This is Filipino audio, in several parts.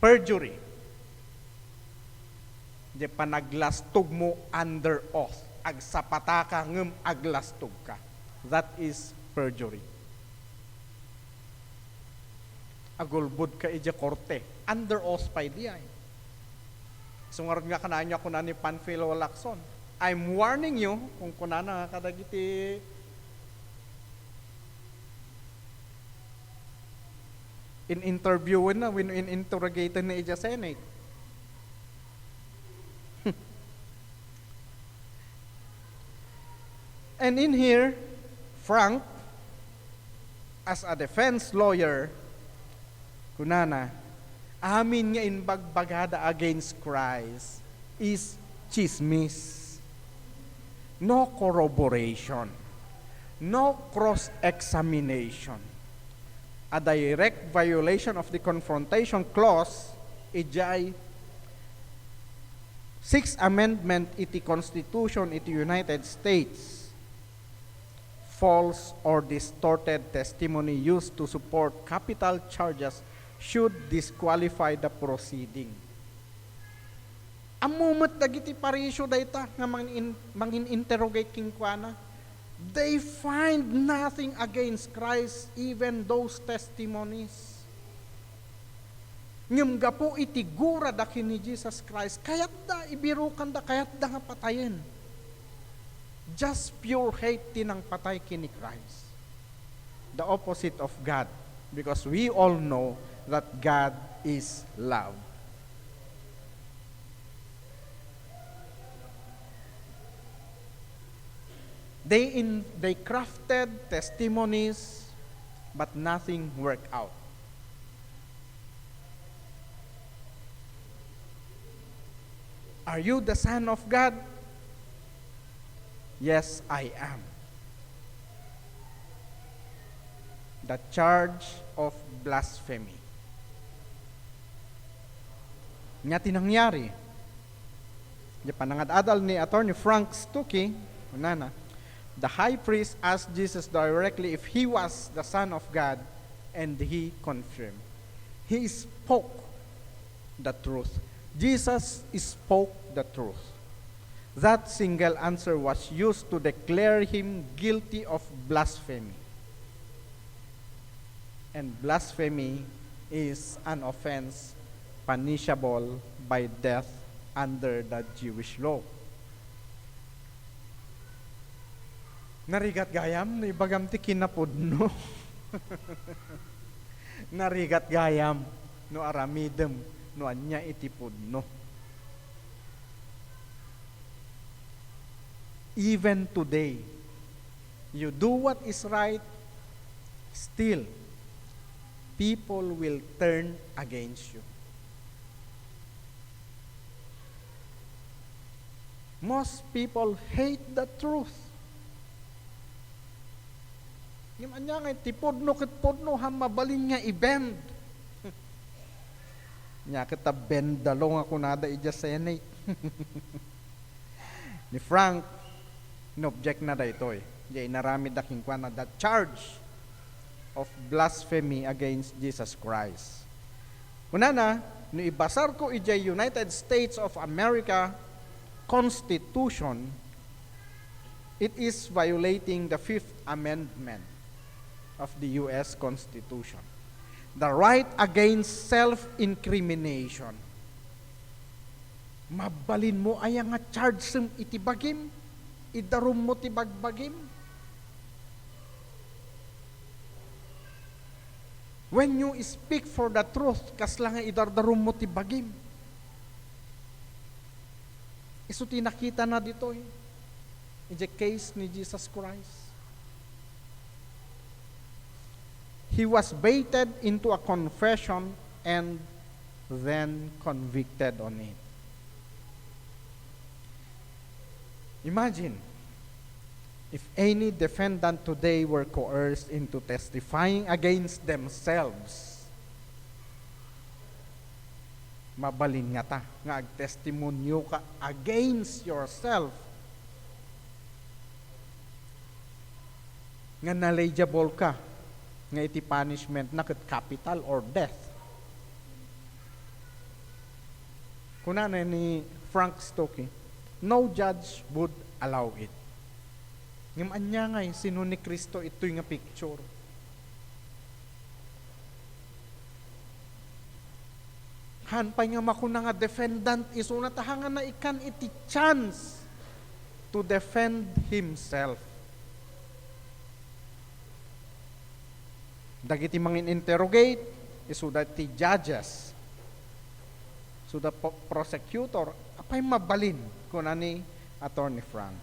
Perjury. Di panaglastog mo under oath. Agsapata ka ngem aglastog ka. That is perjury. Agulbud ka ija korte. Under oath pa diay. Sungarod nga kananya ko na ni Panfilo Lacson. I'm warning you kung kunana kadagiti in interviewin na, in interrogated na ija Senate. And in here, Frank, as a defense lawyer, kunana, amin nga inbagbagada against Christ is chismis. No corroboration. No cross-examination. A direct violation of the confrontation clause, ijay Sixth Amendment iti Constitution iti United States. False or distorted testimony used to support capital charges should disqualify the proceeding. Amumat dagiti parisyo dayta nga mangin-interrogate king kuana. They find nothing against Christ, even those testimonies. Ngem gapo iti gura dakin ni Jesus Christ, kayat da ibirukan da, kayat da nga patayin. Just pure hate tinang patay kini Christ. The opposite of God, because we all know that God is love. They crafted testimonies, but nothing worked out. Are you the Son of God? Yes, I am. The charge of blasphemy. Nga tinangyari. Di panangad-adal ni Attorney Frank Stuckey, unana, the high priest asked Jesus directly if he was the Son of God, and he confirmed. He spoke the truth. Jesus spoke the truth. That single answer was used to declare him guilty of blasphemy. And blasphemy is an offense punishable by death under the Jewish law. Narigat gayam, no ibagam ti kinapudno. Narigat gayam, no aramidem, no anya itipudno. Even today, you do what is right, still, people will turn against you. Most people hate the truth. Yung anya nga, tipudno ket pudno, ham mabalin nga i-bend. Nya kita bend dalong ako nada ija Senate. Ni Frank, no-object na da ito eh. Diya inaramid na kingkwa na the charge of blasphemy against Jesus Christ. Una na, no ibasar ko ija United States of America Constitution, it is violating the Fifth Amendment of the U.S. Constitution. The right against self-incrimination. Mabalin mo ay nga charge sem itibagim, idarum mo tibagbagim. When you speak for the truth, kasla nga idardarum mo tibagim. Isu tinakita na dito eh. In the case ni Jesus Christ. He was baited into a confession and then convicted on it. Imagine if any defendant today were coerced into testifying against themselves. Mabalin nga ta, nga agtestimonyo ka against yourself. Nga knowledgeable ka, nga iti punishment na ket capital or death. Kuna na ni Frank Stokey, no judge would allow it. Ngayon niya nga, sino ni Kristo ito'y nga picture. Hanpay nga makuna nga defendant, isuna tahangan na ikan iti chance to defend himself. Dagiti mangin interrogate, isuda ti judges. So the prosecutor, apay mabalin kung ani Attorney Frank.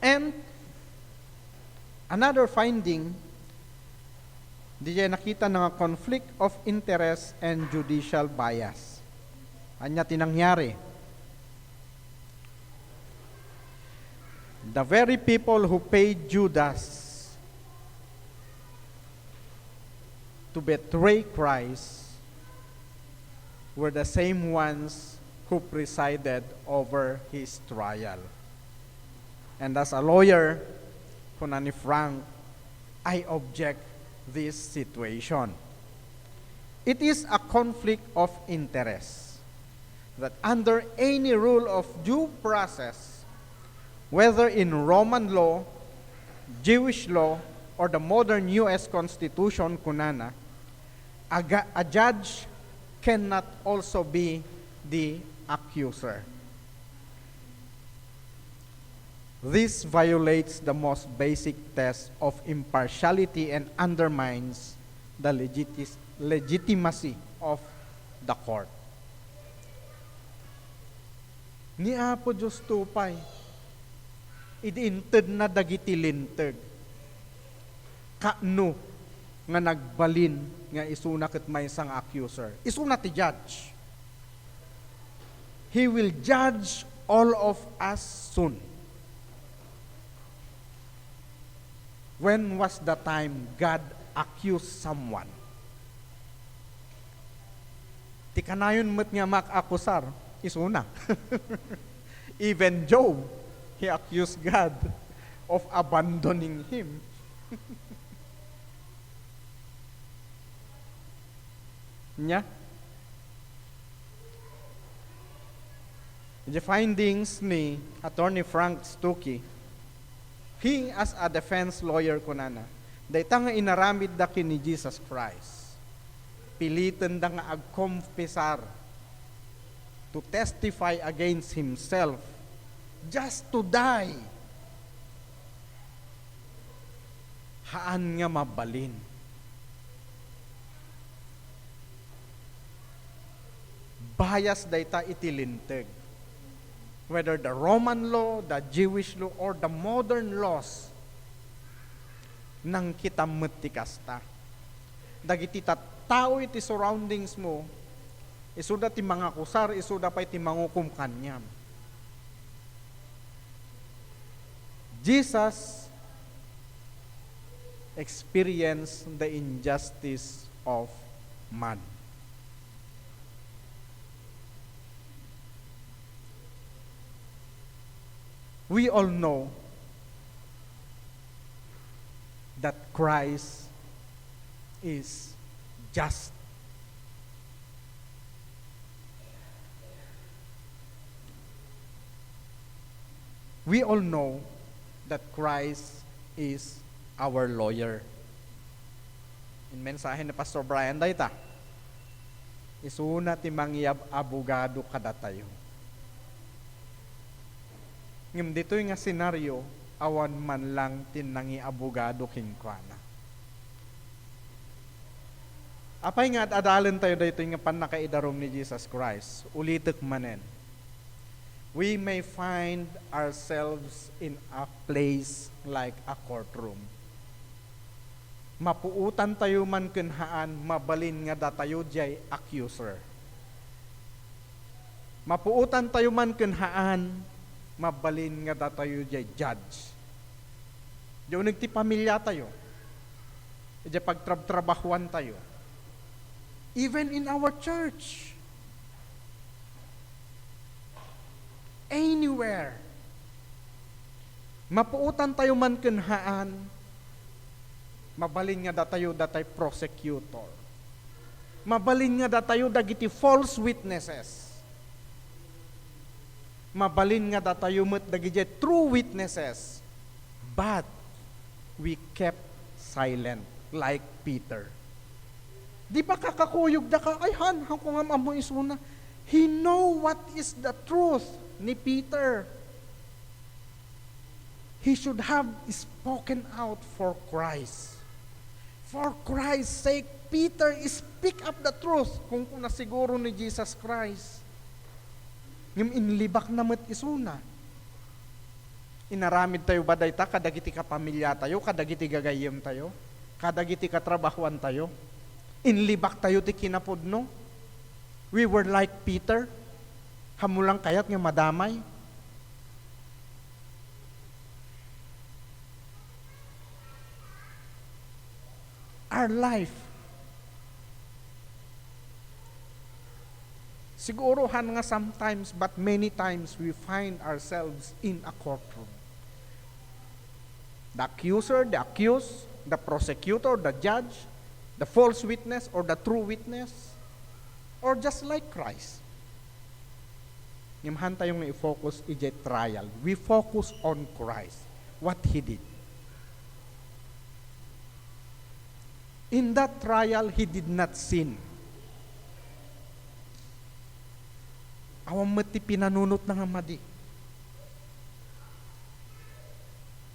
And another finding, di nakita nga conflict of interest and judicial bias. Anya tinangyari. The very people who paid Judas to betray Christ were the same ones who presided over his trial. And as a lawyer, Kunani Frank, I object this situation. It is a conflict of interest that under any rule of due process, whether in Roman law, Jewish law, or the modern U.S. Constitution, kunana, a judge cannot also be the accuser. This violates the most basic test of impartiality and undermines the legitimacy of the court. Ni Apo Diyos tupay, idiinted na dagiti linteg. Kaano nga nagbalin nga isuna ket maysang accuser. Isuna ti judge. He will judge all of us soon. When was the time God accused someone? Ti kanayon met nga makakusar, isuna. Even Job, he accused God of abandoning him. Nya? The findings ni Attorney Frank Stokey, he as a defense lawyer kunana, dayta nga inaramid da kini Jesus Christ. Pilitan da nga agkompisar to testify against himself just to die. Haan nga mabalin. Bias dayta itilinteg. Whether the Roman law, the Jewish law, or the modern laws nang kita metikasta. Dagiti tao iti surroundings mo, isuda ti mga kusar, isuda pa iti mangukum kanyam. Jesus experienced the injustice of man. We all know that Christ is just. We all know that Christ is our lawyer. In mensahe ni Pastor Brian dayta, isuna ti mangyab abogado kada tayo. Ngem ditoy nga senaryo, awan man lang tinangi abogado kinkwana. Apay nga at adalan tayo daytoy nga panakaidarom ni Jesus Christ, ulitek manen. We may find ourselves in a place like a courtroom. Mapuutan tayo man kenhaan, mabalin nga datayo jay accuser. Mapuutan tayo man kenhaan, mabalin nga datayo jay judge. Diyo nagti pamilya tayo. Diyo pagtrabahuan tayo. Even in our church. Anywhere. Mapuutan tayo man kenhaan, mabalin nga datayo datay prosecutor. Mabalin nga datayo dagiti false witnesses. Mabalin nga datayo met dagiti true witnesses. But we kept silent like Peter. Di ba kakakuyog da ka, ay han ko nga amo isuna. He know what is the truth ni Peter. He should have spoken out for Christ. For Christ's sake, Peter speak up the truth kung nasiguro ni Jesus Christ. Yung inlibak na met isuna. Inaramid tayo ba dayta, kadagiti ka pamilya tayo, kadagiti gagayem tayo, kadagiti ka trabahuan tayo. Inlibak tayo ti kinapudno. We were like Peter. Hamulang kayat nga madamay. Our life. Sigurohan nga sometimes, but many times we find ourselves in a courtroom. The accuser, the accused, the prosecutor, the judge, the false witness or the true witness, or just like Christ. Ngimhan tayong i-focus ije trial. We focus on Christ, what He did. In that trial, He did not sin. Awang mati pinanunot ng amadi.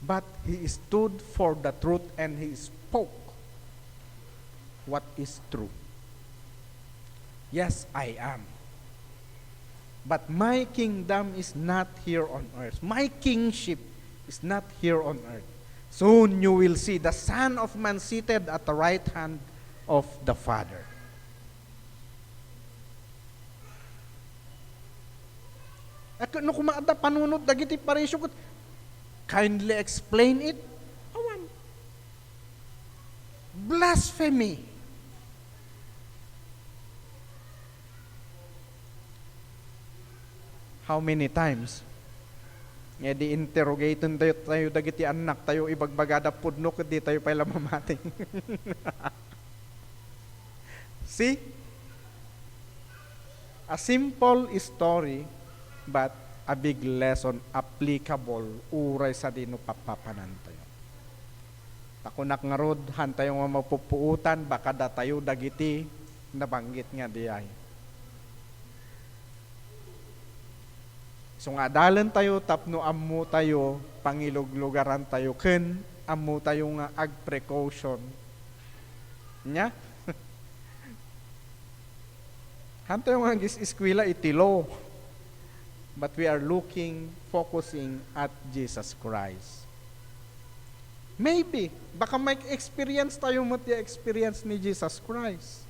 But He stood for the truth and He spoke what is true. Yes, I am. But my kingdom is not here on earth. My kingship is not here on earth. Soon you will see the Son of Man seated at the right hand of the Father. At no kumaada panunod dagiti parisyo ko, kindly explain it. Awan. Blasphemy. How many times? Nga di interrogaton tayo dagiti anak tayo ibagbagada pudno ket di tayo pala mamating. See? A simple story but a big lesson applicable uray sa dino papapanan tayo. Takunak nga rod han tayo nga mapupuutan baka da tayo dagiti nabanggit nga di ay. So nga dalan tayo tapno ammo tayo pangiluglugaran tayo ken ammo tayo nga ag precaution. Nya? Han tayo nga gis eskwela itilo. But we are focusing at Jesus Christ. Maybe baka may experience tayo mo ti experience ni Jesus Christ.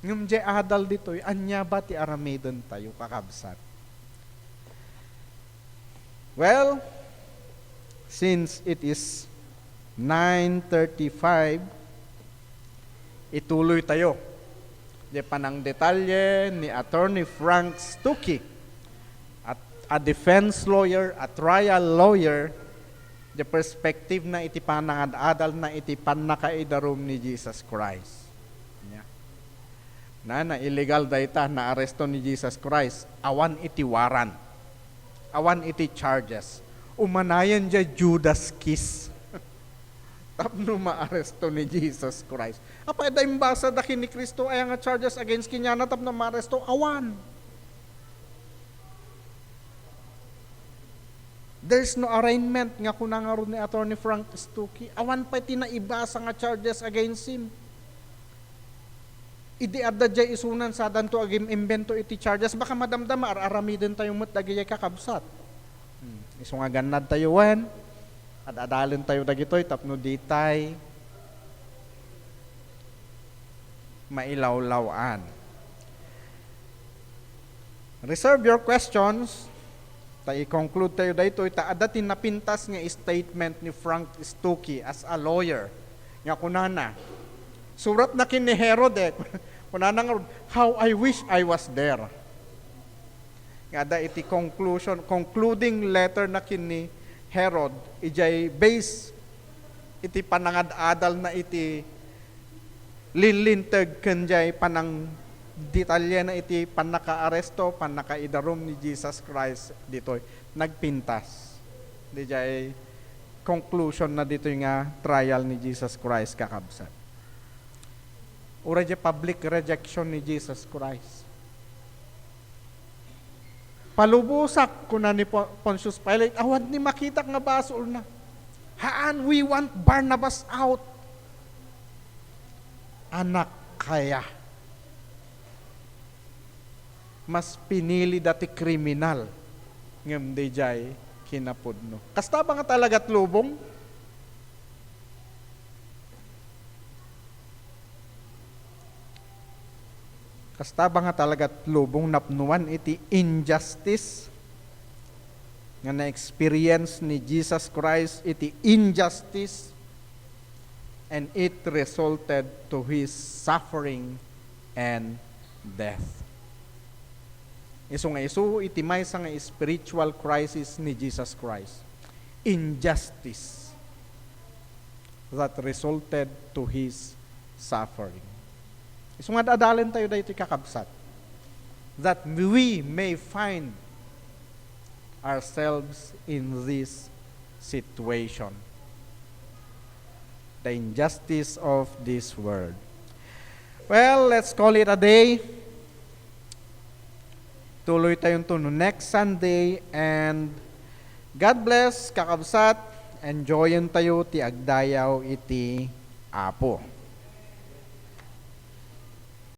Ngum je adal ditoy anya ba ti aramidon tayo kakabsat. Well, since it is 9:35, ituloy tayo. Di panang detalye ni Attorney Frank Stuckey, at a defense lawyer, a trial lawyer, the perspective na iti panangadadal na iti panakaidarum ni Jesus Christ. Yeah. Na illegal dayta na aresto ni Jesus Christ, awan iti warrant. Awan iti charges. Umanayan dya Judas kiss. Tapno maaresto ni Jesus Christ. Apay da imbasa dakin ni Kristo ay nga charges against kinyana tapno maaresto awan. There's no arraignment nga kunangaron ni Attorney Frank Stuckey. Awan pa tinaibasa nga charges against him. Idi adda jay isunan sa danto agim imbento iti charges baka madamdam aramiden tayo met dagiti kakabsat. Isu nga ganad tayo wen at adalen tayo dagitoy tapno ditay mailawlawan. Reserve your questions. Ta i-conclude tayo daytoy ta adda tinapintas nga statement ni Frank Stuckey as a lawyer. Nga kunana surat na kin ni Herod kunana nga how I wish I was there. Nga da iti concluding letter na kin ni Herod ijay base iti panangad-adal na iti linlintag kanjay panang detalye na iti panaka-aresto, panaka-idarom ni Jesus Christ ditoy. Nagpintas. Di jay conclusion na dito nga trial ni Jesus Christ kakabsat. Ura jay public rejection ni Jesus Christ. Palubusak ko na ni Pontius Pilate, awad ni makita nga basol na. Haan, we want Barnabas out. Anak kaya. Mas pinili dati kriminal ngem dijay kinapudno. Kasta ba nga talaga't lubong? Kasta ba nga talaga't lubong napnuan iti injustice nga na-experience ni Jesus Christ iti injustice, and it resulted to his suffering and death. Isu nga isu iti maysa nga spiritual crisis ni Jesus Christ. Injustice that resulted to his suffering. Isu nga dadalen tayo dayto kakabsat. That we may find ourselves in this situation. The injustice of this world. Well, let's call it a day. Tuloy tayong to next Sunday, and God bless kakabsat. Enjoyin tayo ti agdayaw iti Apo.